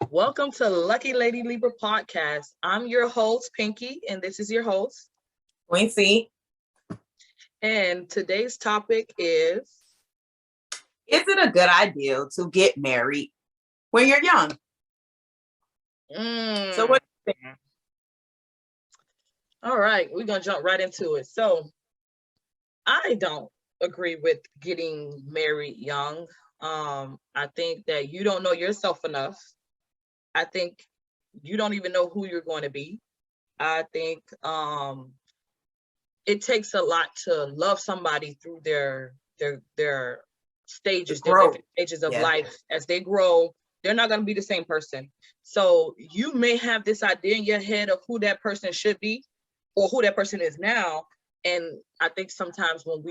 Welcome to Lucky Lady Libra podcast. I'm your host, Pinky, and this is your host. Quincy, And today's topic is is it a good idea to get married when you're young? So mm, what do you think? all right, we're gonna jump right into it. So I don't agree with getting married young. I think that you don't know yourself enough. I think you don't even know who you're going to be. I think it takes a lot to love somebody through their The stages, their growth. different stages of Yeah. life. As they grow, they're not going to be the same person. So you may have this idea in your head of who that person should be or who that person is now. And I think sometimes when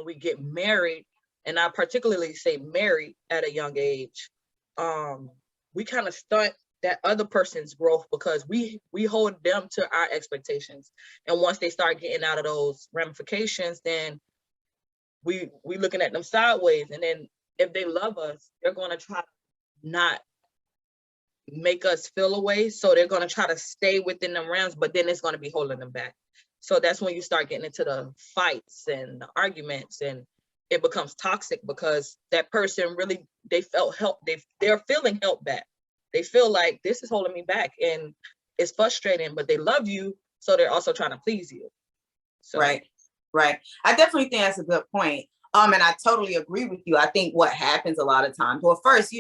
we get married, and I particularly say married at a young age, um we kind of stunt that other person's growth because we hold them to our expectations. And once they start getting out of those ramifications, then we looking at them sideways. And then if they love us, they're going to try to not make us feel away. So they're going to try to stay within them realms, but then it's going to be holding them back. So that's when you start getting into the fights and the arguments, and it becomes toxic because that person really, they felt help. They're feeling held back. They feel like this is holding me back, and it's frustrating, but they love you. So they're also trying to please you. So Right. Right. I definitely think that's a good point. And I totally agree with you. I think what happens a lot of times, well, first,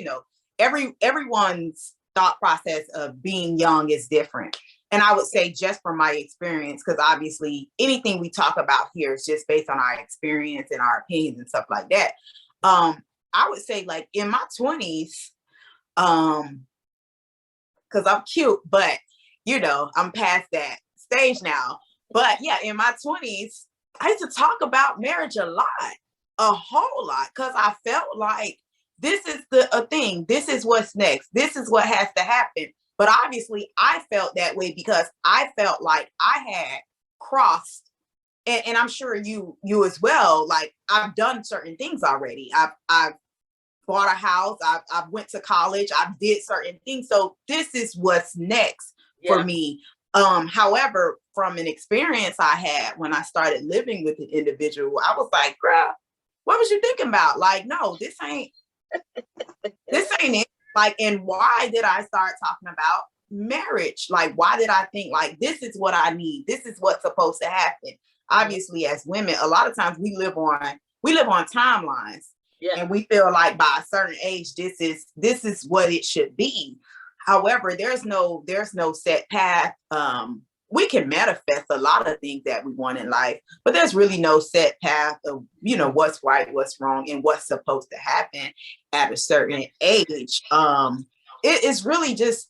everyone's thought process of being young is different. And I would say just from my experience, because obviously anything we talk about here is just based on our experience and our opinions and stuff like that. I would say like in my 20s, because I'm cute, but I'm past that stage now. But yeah, in my 20s, I used to talk about marriage a whole lot, because I felt like this is a thing. This is what's next. This is what has to happen. But obviously, I felt that way because I felt like I had crossed, and I'm sure you as well. Like I've done certain things already. I've bought a house. I've went to college. I did certain things. So this is what's next for yeah, me. However, from an experience I had when I started living with an individual, I was like, "Bruh, what was you thinking about? Like, no, this ain't it." Like, and why did I start talking about marriage? Like, why did I think like this is what I need? This is what's supposed to happen? yeah, Obviously, as women, a lot of times we live on timelines, yeah. and we feel like by a certain age this is what it should be. However, there's no set path. We can manifest a lot of things that we want in life, but there's really no set path of what's right, what's wrong, and what's supposed to happen at a certain age. It is really just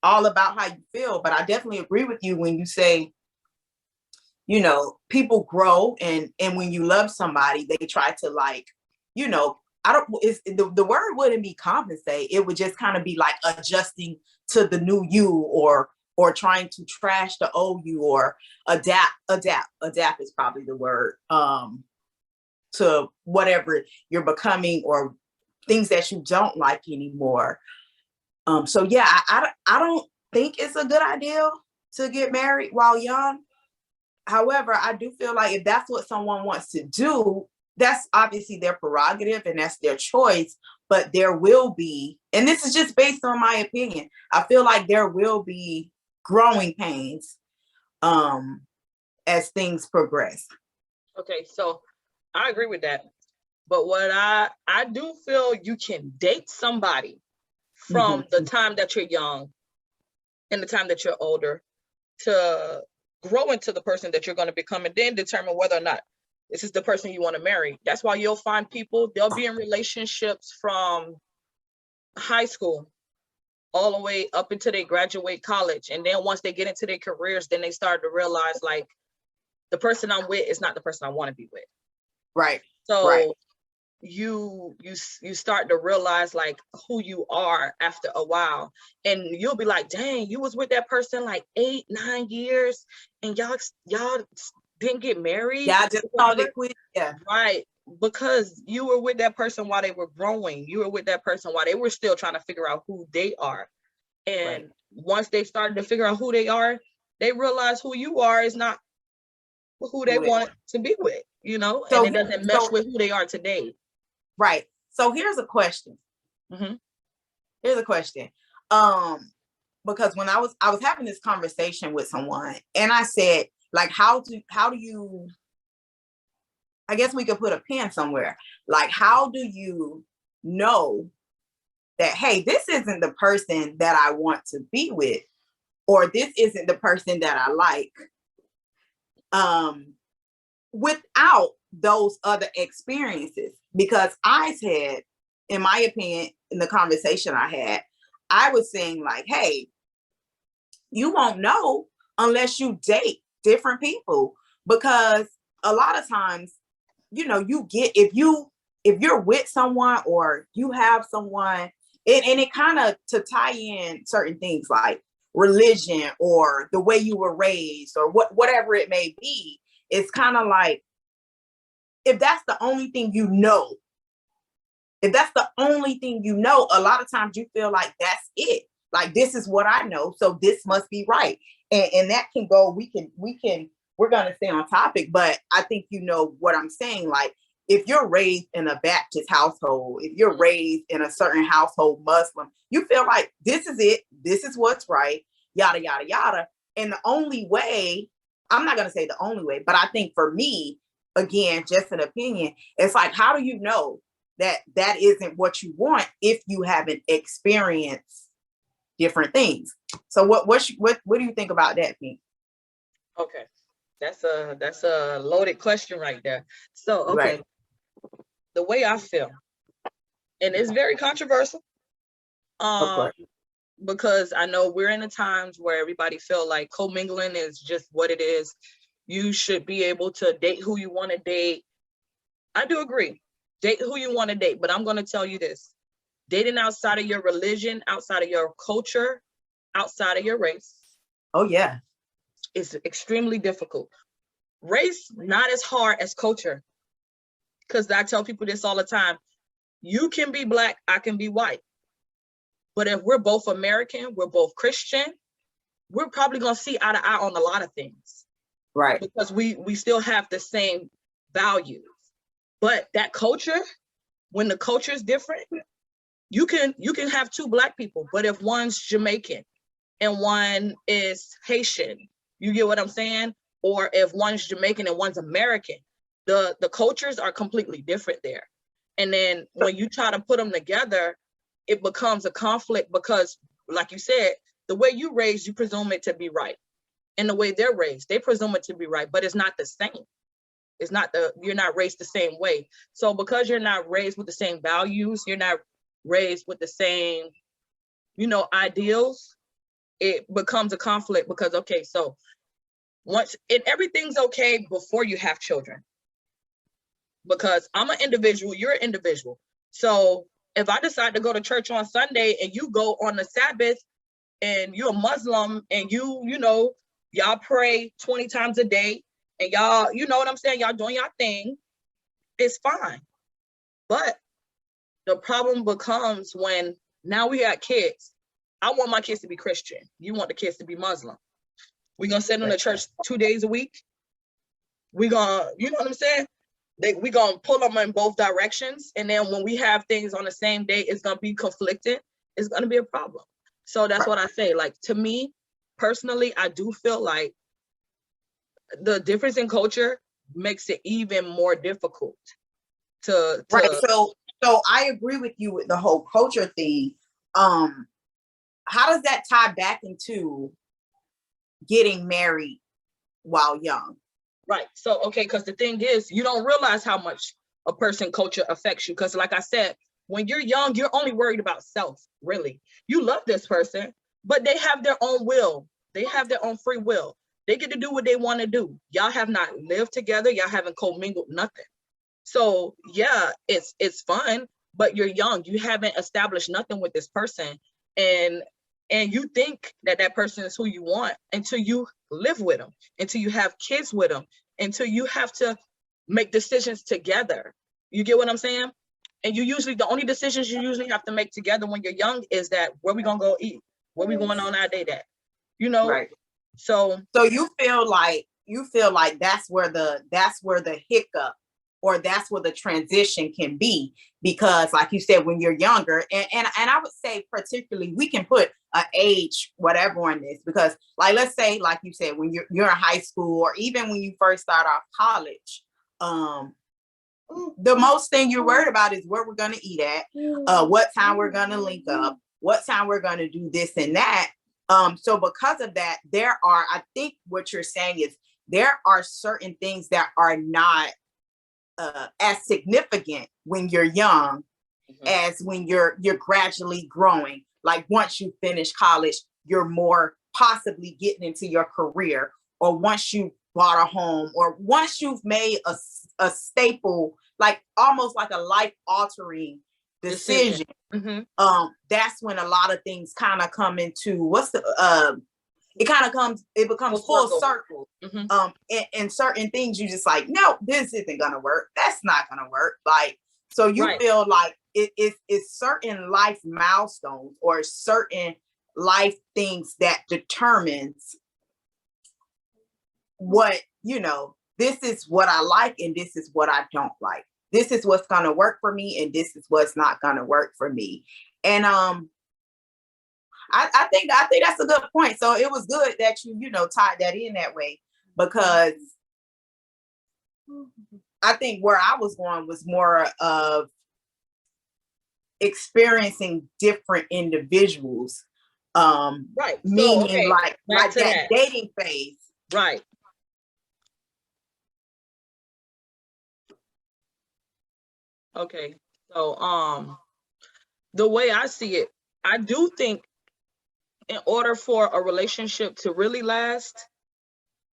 all about how you feel. But I definitely agree with you when you say, people grow, and when you love somebody, they try to, like, I don't, it's, the word wouldn't be compensate. It would just kind of be like adjusting to the new you, or trying to trash the old you, or adapt is probably the word, to whatever you're becoming, or things that you don't like anymore. So yeah, I don't think it's a good idea to get married while young. However, I do feel like if that's what someone wants to do, that's obviously their prerogative and that's their choice. But there will be, and this is just based on my opinion, I feel like there will be growing pains, um, as things progress. Okay, so I agree with that. But what I do feel, you can date somebody Mhm. from the time that you're young and the time that you're older to grow into the person that you're going to become, and then determine whether or not this is the person you want to marry. That's why you'll find people, they'll be in relationships from high school all the way up until they graduate college. And then once they get into their careers, then they start to realize like the person I'm with is not the person I want to be with. Right, right. So you start to realize like who you are after a while, and you'll be like, dang, you was with that person like 8-9 years, and y'all didn't get married, Yeah, I just called it quit. Yeah, right? Because you were with that person while they were growing. You were with that person while they were still trying to figure out who they are. And once they started to figure out who they are, they realize who you are is not who they want to be with, you know, and it doesn't mesh with who they are today. Right. So here's a question. Here's a question. Because when I was having this conversation with someone, and I said, like, how do you, I guess we could put a pin somewhere. Like, how do you know that, hey, this isn't the person that I want to be with, or this isn't the person that I like, without those other experiences? Because I said, in my opinion, in the conversation I had, I was saying like, hey, you won't know unless you date different people, because a lot of times, you know, you get, if you're with someone or you have someone, and it kind of, to tie in certain things like religion or the way you were raised or whatever it may be, it's kind of like, if that's the only thing you know, a lot of times you feel like that's it. Like, this is what I know, so this must be right. And that can go, we're gonna stay on topic, but I think you know what I'm saying. Like, if you're raised in a Baptist household, if you're raised in a certain household, Muslim, you feel like this is it, this is what's right, yada, yada, yada. And the only way, I'm not gonna say the only way, but I think for me, again, just an opinion, it's like, how do you know that isn't what you want if you haven't experienced different things? So what do you think about that, Pink? Okay, that's a loaded question right there. So okay, the way I feel, and it's very controversial, because I know we're in the times where everybody feel like commingling is just what it is. You should be able to date who you want to date. I do agree, date who you want to date, but I'm going to tell you this: dating outside of your religion, outside of your culture, outside of your race, oh yeah, is extremely difficult. Race not as hard as culture, because I tell people this all the time: you can be Black, I can be white, but if we're both American, we're both Christian, we're probably going to see eye to eye on a lot of things, right? Because we still have the same values. But that culture, when the culture is different, you can have two Black people, but if one's Jamaican and one is Haitian, you get what I'm saying? Or if one's Jamaican and one's American, the cultures are completely different there. And then when you try to put them together, it becomes a conflict, because like you said, the way you raised, you presume it to be right. And the way they're raised, they presume it to be right, but it's not the same. It's not you're not raised the same way. So because you're not raised with the same values, you're not raised with the same, ideals, it becomes a conflict, because, okay, so once everything's okay before you have children, because I'm an individual, you're an individual. So if I decide to go to church on Sunday and you go on the Sabbath and you're a Muslim and y'all pray 20 times a day and y'all, you know what I'm saying, y'all doing y'all thing, it's fine. But the problem becomes when now we got kids. I want my kids to be Christian. You want the kids to be Muslim. We're going to send them to church 2 days a week. We're going to, you know what I'm saying? We're going to pull them in both directions. And then when we have things on the same day, it's going to be conflicted. It's going to be a problem. So that's what I say. Like, to me, personally, I do feel like the difference in culture makes it even more difficult to right. So I agree with you with the whole culture thing. How does that tie back into getting married while young? Right. So, okay, because the thing is, you don't realize how much a person culture affects you. Because like I said, when you're young, you're only worried about self, really. You love this person, but they have their own will. They have their own free will. They get to do what they want to do. Y'all have not lived together. Y'all haven't commingled nothing. So yeah, it's fun, but you're young. You haven't established nothing with this person. And you think that person is who you want until you live with them, until you have kids with them, until you have to make decisions together. You get what I'm saying? And the only decisions you usually have to make together when you're young is that where we gonna go eat? What we going on our day at? You know? Right. So you feel like that's where the hiccup, or that's where the transition can be, because like you said, when you're younger, and I would say particularly we can put an age whatever on this, because like let's say like you said, when you're in high school, or even when you first start off college, the most thing you're worried about is where we're going to eat at, what time we're going to link up, what time we're going to do this and that. So because of that, I think what you're saying is there are certain things that are not as significant when you're young as when you're gradually growing. Like once you finish college, you're more possibly getting into your career, or once you bought a home, or once you've made a staple, like almost like a life altering decision. That's when a lot of things kind of come into it becomes full circle. And certain things you just like, no, this isn't gonna work. That's not gonna work. Like, so you feel like it's certain life milestones or certain life things that determines what, this is what I like and this is what I don't like. This is what's gonna work for me and this is what's not gonna work for me. And I think that's a good point. So it was good that you tied that in that way, because I think where I was going was more of experiencing different individuals. Right. Meaning so, like that dating phase. Right. Okay. So the way I see it, I do think in order for a relationship to really last,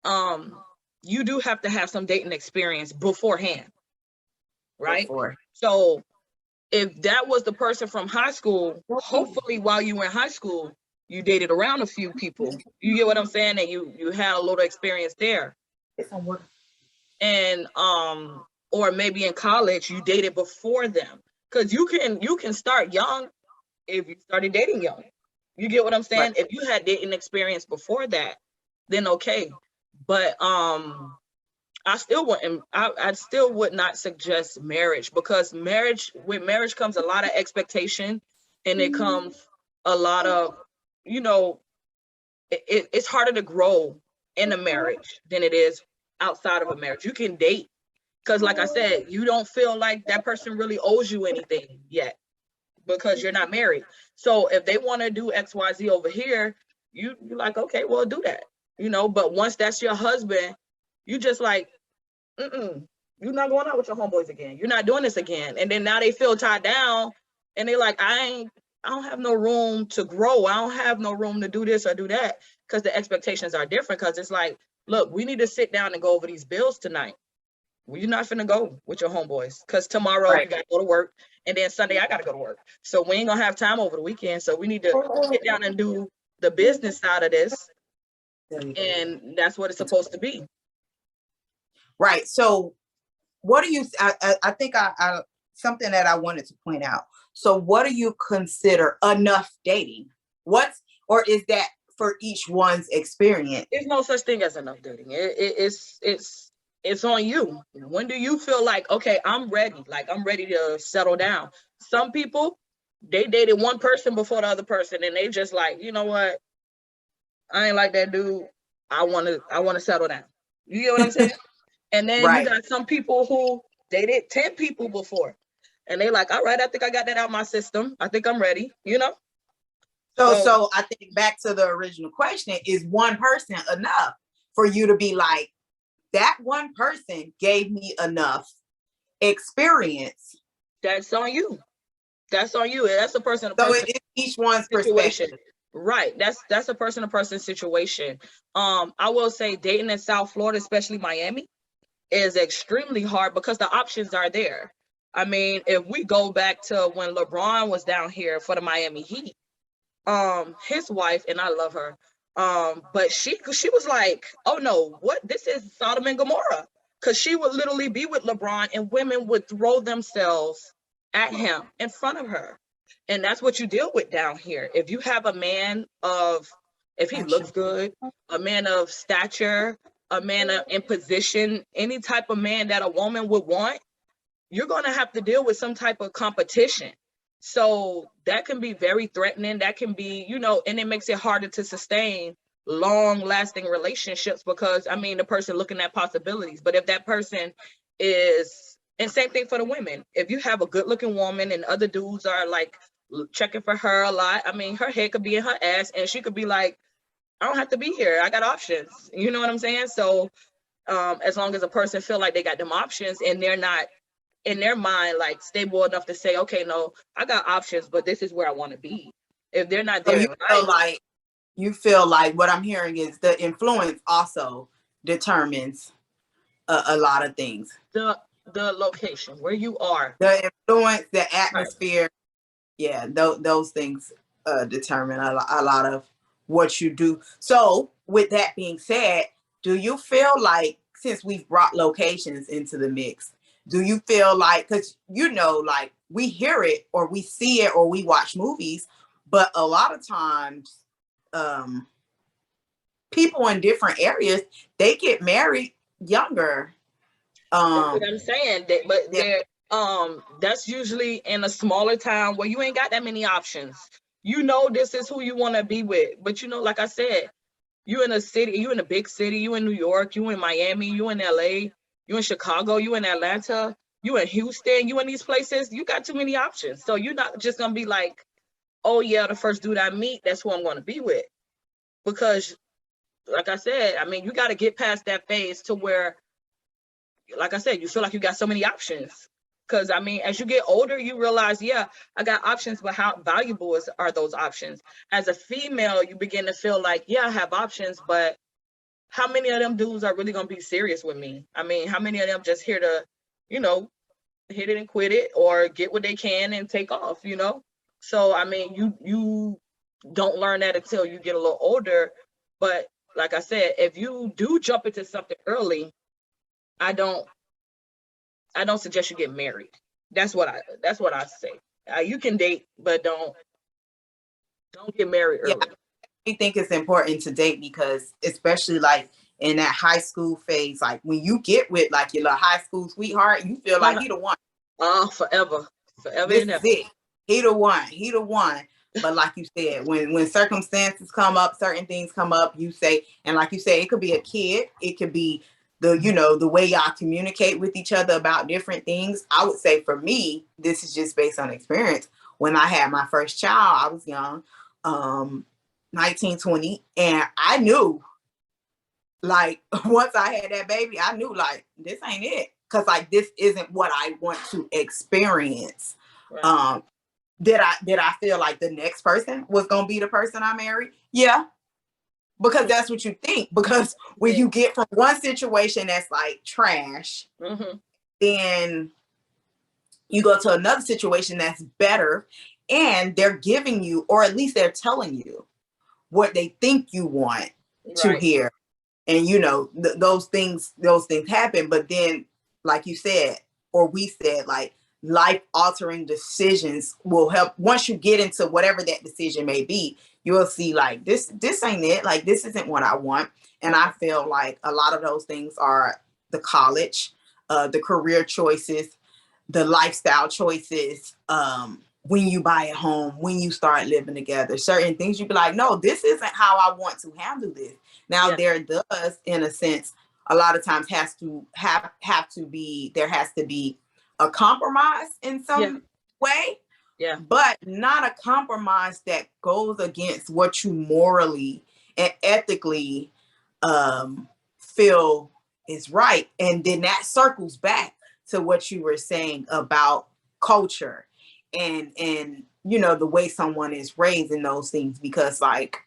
you do have to have some dating experience beforehand. Right? So if that was the person from high school, hopefully while you were in high school, you dated around a few people. You get what I'm saying? And you had a little experience there. And or maybe in college you dated before them. Because you can start young if you started dating young. You get what I'm saying? Right. If you had dating experience before that, then okay. But I still would not suggest marriage, because with marriage comes a lot of expectation, and it comes a lot of, it's harder to grow in a marriage than it is outside of a marriage. You can date, because like I said, you don't feel like that person really owes you anything yet, because you're not married. So if they want to do XYZ over here, you're like, okay, well, do that, but once that's your husband, you just like, you're not going out with your homeboys again. You're not doing this again. And then now they feel tied down, and they're like, I don't have no room to grow. I don't have no room to do this or do that, because the expectations are different. Because it's like, look, we need to sit down and go over these bills tonight. Well, you're not finna go with your homeboys, because tomorrow you gotta go to work, and then Sunday I gotta go to work. So we ain't gonna have time over the weekend. So we need to sit down and do the business side of this, and that's what it's supposed to be. Right. So what do you, I think I something that I wanted to point out. So what do you consider enough dating? Or is that for each one's experience? There's no such thing as enough dating. It's on you. When do you feel like, okay, I'm ready? Like, I'm ready to settle down. Some people, they dated one person before the other person, and they just like, you know what? I ain't like that dude. I want to settle down. You get what I'm saying? And then you got some people who dated 10 people before, and they like, all right, I think I got that out of my system. I think I'm ready, So I think back to the original question, is one person enough for you to be like, that one person gave me enough experience? That's on you. That's on you. That's a person. So it is each one's situation. Right. That's a person-to-person situation. I will say dating in South Florida, especially Miami, is extremely hard because the options are there. I mean, if we go back to when LeBron was down here for the Miami Heat, his wife, and I love her, but she was like, oh no, what? This is Sodom and Gomorrah, because she would literally be with LeBron and women would throw themselves at him in front of her. And that's what you deal with down here. If you have a man of, if he looks good, a man of stature, a man in position, any type of man that a woman would want, you're going to have to deal with some type of competition. So that can be very threatening. That can be, you know, and it makes it harder to sustain long lasting relationships because, I mean, the person looking at possibilities. But if that person is, and same thing for the women, if you have a good looking woman and other dudes are like checking for her a lot, I mean, her head could be in her ass and she could be like, I don't have to be here. I got options. You know what I'm saying? So as long as a person feel like they got them options and they're not in their mind like stable enough to say, okay, no, I got options, but this is where I want to be. If they're not So there in life, you feel like what I'm hearing is the influence also determines a lot of things. the location where you are, The influence, the right. atmosphere, yeah, those things determine a lot of what you do. So with that being said, do you feel like, since we've brought locations into the mix, do you feel like, because you know, like we hear it or we see it or we watch movies, but a lot of times people in different areas, they get married younger. That's what I'm saying. But Yeah. they're that's usually in a smaller town where you ain't got that many options. You know, this is who you want to be with. But you know, like I said, you in a city, you in a big city, you in New York, you in Miami, you in LA, you in Chicago, you in Atlanta, you in Houston, you in these places, you got too many options. So you're not just gonna be like, oh yeah, the first dude I meet, that's who I'm gonna be with. Because like I said, I mean, you gotta get past that phase to where, like I said, you feel like you got so many options. Because I mean, as you get older, you realize, yeah, I got options, but how valuable are those options? As a female, you begin to feel like, yeah, I have options, but how many of them dudes are really gonna be serious with me? I mean, how many of them just here to, you know, hit it and quit it or get what they can and take off, you know? So I mean, you don't learn that until you get a little older. But like I said, if you do jump into something early, I don't suggest you get married. That's what I say. You can date, but don't get married Yeah, early. I think it's important to date because, especially like in that high school phase, like when you get with like your little high school sweetheart, you feel like he the one. Forever This and is ever. it. He the one. He the one. But like you said, when circumstances come up, certain things come up, you say, and like you say, it could be a kid, it could be the way y'all communicate with each other about different things. I would say for me, this is just based on experience. When I had my first child, I was young, 19, 20, and I knew, like, once I had that baby, I knew, like, this ain't it. Because, like, this isn't what I want to experience. Right. Did I feel like the next person was gonna be the person I married? Yeah, because that's what you think. Because when you get from one situation that's like trash, then you go to another situation that's better, and they're giving you, or at least they're telling you, what they think you want to hear. And you know, those things happen. But then, like you said, or we said, like, life altering decisions will help. Once you get into whatever that decision may be, you'll see, like, this ain't it. Like, this isn't what I want. And I feel like a lot of those things are the college, the career choices, the lifestyle choices, when you buy a home, when you start living together, certain things you be like, no, this isn't how I want to handle this. Now, there does, in a sense, a lot of times there has to be a compromise in some way, but not a compromise that goes against what you morally and ethically feel is right. And then that circles back to what you were saying about culture and you know, the way someone is raised in those things. Because, like,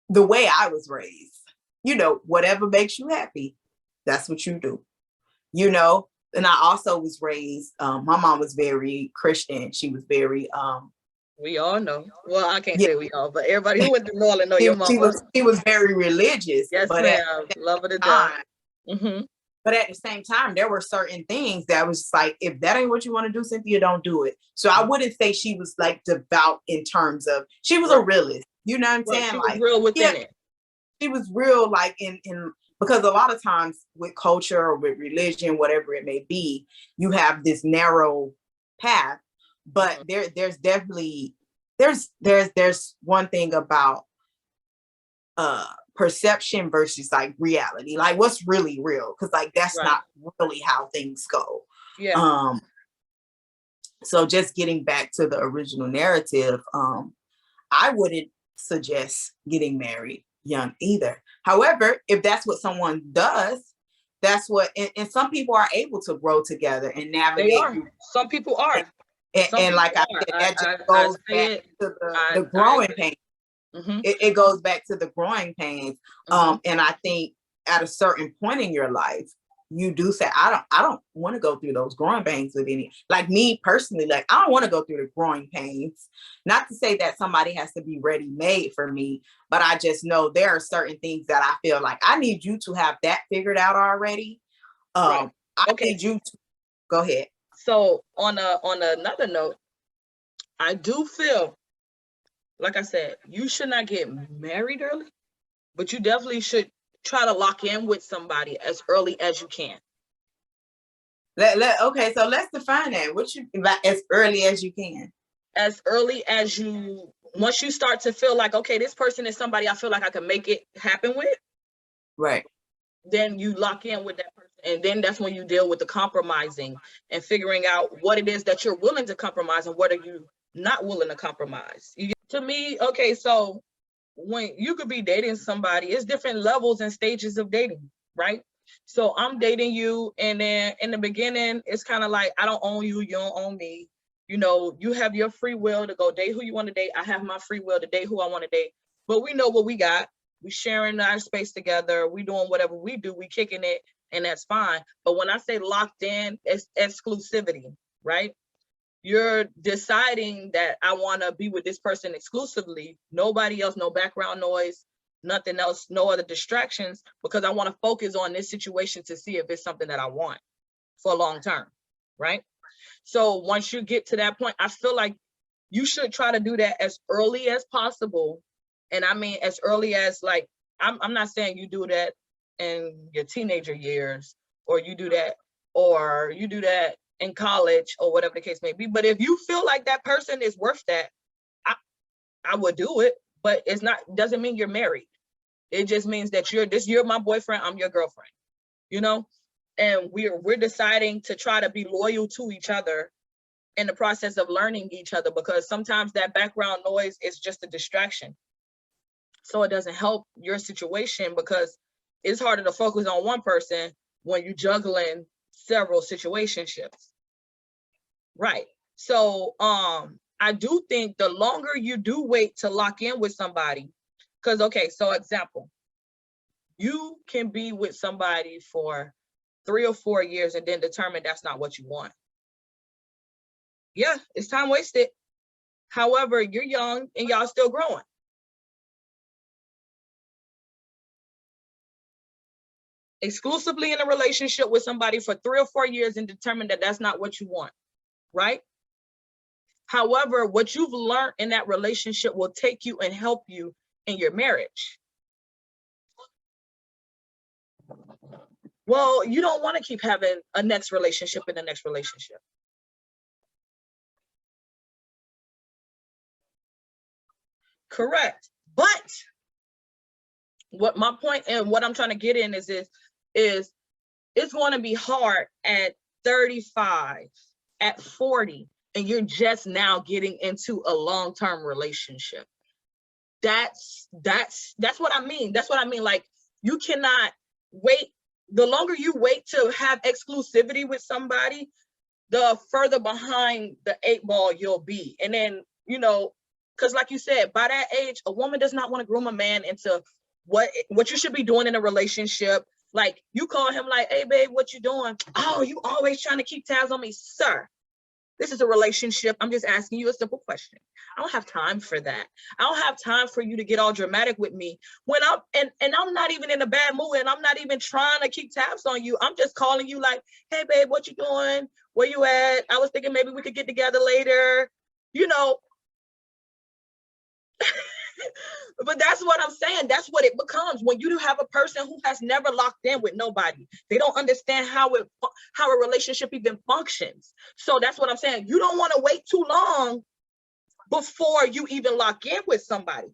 the way I was raised, you know, whatever makes you happy, that's what you do, you know. And I also was raised, my mom was very Christian. She was very we all know. Well, I can't say we all, but everybody who went to Norland know your mama. She was very religious. Yes, but ma'am. Love of the time, death. But at the same time, there were certain things that was like, if that ain't what you want to do, Cynthia, don't do it. So I wouldn't say she was like devout in terms of, she was a realist. You know what I'm saying? She was Like, real within it. She was real, like in because a lot of times with culture or with religion, whatever it may be, you have this narrow path. But there's definitely there's one thing about perception versus like reality, like what's really real, because like that's not really how things go. So just getting back to the original narrative, I wouldn't suggest getting married young either. However, if that's what someone does, that's what, and some people are able to grow together and navigate. Some people are. And like I said, that just goes back to the growing pains. It goes back to the growing pains. And I think at a certain point in your life, you do say, I don't want to go through those growing pains with any, like me personally, like I don't want to go through the growing pains. Not to say that somebody has to be ready made for me, but I just know there are certain things that I feel like I need you to have that figured out already. I need you to go ahead. So on another note, I do feel, like I said, you should not get married early, but you definitely should try to lock in with somebody as early as you can. Okay, so let's define that. What you as early as you can? As early as you, once you start to feel like, okay, this person is somebody I feel like I can make it happen with. Right. Then you lock in with that person. And then that's when you deal with the compromising and figuring out what it is that you're willing to compromise and what are you not willing to compromise. To me, okay, so when you could be dating somebody, it's different levels and stages of dating, right? So I'm dating you, and then in the beginning, it's kind of like, I don't own you, you don't own me. You know, you have your free will to go date who you want to date. I have my free will to date who I want to date. But we know what we got. We sharing our space together. We doing whatever we do. We kicking it, and that's fine. But when I say locked in, it's exclusivity, right? You're deciding that I want to be with this person exclusively, nobody else, no background noise, nothing else, no other distractions, because I want to focus on this situation to see if it's something that I want for a long term, right? So once you get to that point, I feel like you should try to do that as early as possible. And I mean, as early as, like, I'm not saying you do that in your teenager years, or you do that in college, or whatever the case may be. But if you feel like that person is worth that, I would do it. But it's not, doesn't mean you're married. It just means that you're my boyfriend, I'm your girlfriend, you know? And we're deciding to try to be loyal to each other in the process of learning each other, because sometimes that background noise is just a distraction. So it doesn't help your situation, because it's harder to focus on one person when you're juggling several situationships. Right. So I do think the longer you do wait to lock in with somebody, because, okay, so example, you can be with somebody for 3 or 4 years and then determine that's not what you want. Yeah, it's time wasted. However, you're young and y'all still growing. Exclusively in a relationship with somebody for 3 or 4 years and determine that that's not what you want, right? However, what you've learned in that relationship will take you and help you in your marriage. Well, you don't want to keep having a next relationship in the next relationship. Correct. But what my point and what I'm trying to get in is it's going to be hard at 35, at 40, and you're just now getting into a long-term relationship. That's what I mean. That's what I mean. Like, you cannot wait. The longer you wait to have exclusivity with somebody, the further behind the 8 ball you'll be. And then, you know, because like you said, by that age, a woman does not want to groom a man into what you should be doing in a relationship. Like, you call him like, hey, babe, what you doing? Oh, you always trying to keep tabs on me, sir. This is a relationship. I'm just asking you a simple question. I don't have time for that. I don't have time for you to get all dramatic with me when I'm not even in a bad mood, and I'm not even trying to keep tabs on you. I'm just calling you like, hey babe, what you doing? Where you at? I was thinking maybe we could get together later, you know. But that's what I'm saying. That's what it becomes when you have a person who has never locked in with nobody. They don't understand how a relationship even functions. So that's what I'm saying. You don't want to wait too long before you even lock in with somebody.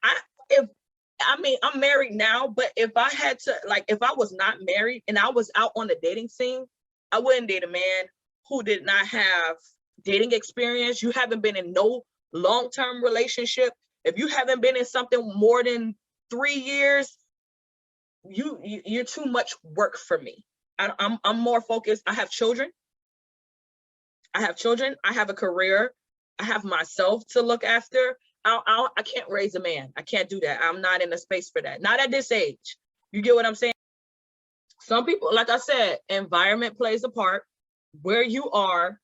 I'm married now, but if I had to, like, if I was not married and I was out on the dating scene, I wouldn't date a man who did not have dating experience. You haven't been in no long-term relationship. If you haven't been in something more than 3 years, you're too much work for me. I'm more focused. I have children. I have a career. I have myself to look after. I can't raise a man. I can't do that. I'm not in a space for that. Not at this age. You get what I'm saying? Some people, like I said, environment plays a part. Where you are,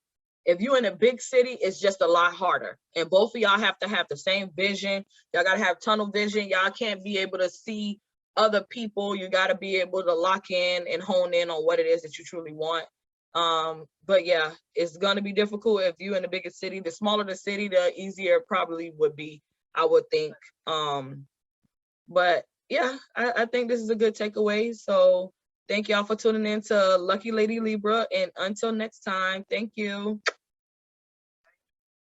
if you're in a big city, it's just a lot harder. And both of y'all have to have the same vision. Y'all got to have tunnel vision. Y'all can't be able to see other people. You got to be able to lock in and hone in on what it is that you truly want. But yeah, it's going to be difficult if you're in the biggest city. The smaller the city, the easier it probably would be, I would think. But yeah, I think this is a good takeaway. So thank y'all for tuning in to Lucky Lady Libra. And until next time, thank you.